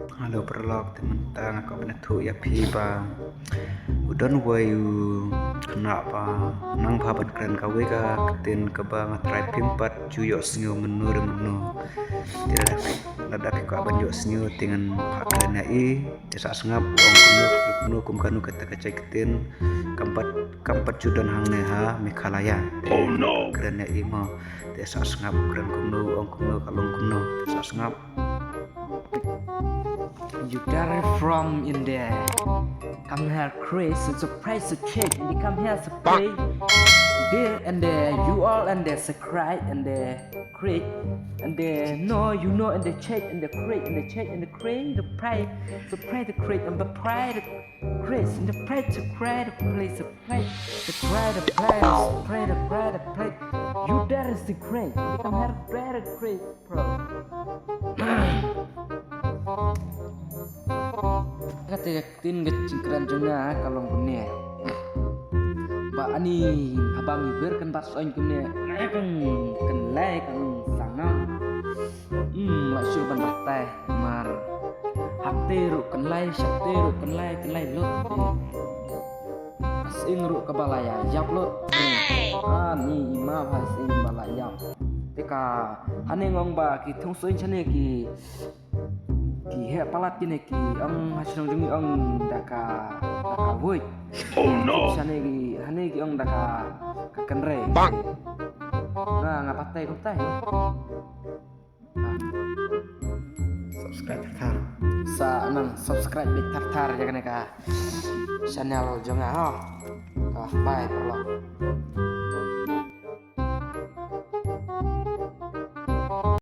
Halo perlok tementang aku penatu ya piba udan wayu kenapa nang papan keren kawe ka ketin kebang atrai pimpat juyok snyo menur menu tidak ladapi ko aban jok snyo dengan pakren i desa sengap ong kuno kum kanu kata kacai ketin kampat kampat judan hang neha mekalaya keren i mau desa sengap keren kuno ong kuno kalong kuno desa sengap. You got it from in there. Come here, Chris. It's a price to check. And you come here to play. There and there, you all and there, cry and there, crate and there. No, you know and the check and the crate and the check and the crate, the price, the price, the crate and the price, the Chris and the price to cry, the place, the price, the cry, the price, the price, the price, the price. You that is the crate. You come here, better crate, bro. Kata tin kecingkran jengah kalau punya Mbak ani abang iber kan pas soin punya kan kenlai kan sangat masuk ban batai mar hati ru kenlai syakti ru kenlai lot asing ru kebalaya jap lot ani ima asing balaya teka ane ngong ba ki thong soin chane ki he palat kini ki ang hasilong jungi ang daka woi sana ki hane ki ang daka kakenre nah ngapatai kau tay Subscribe tar sa nang subscribe big tar jangan ka channel jangan bye perlo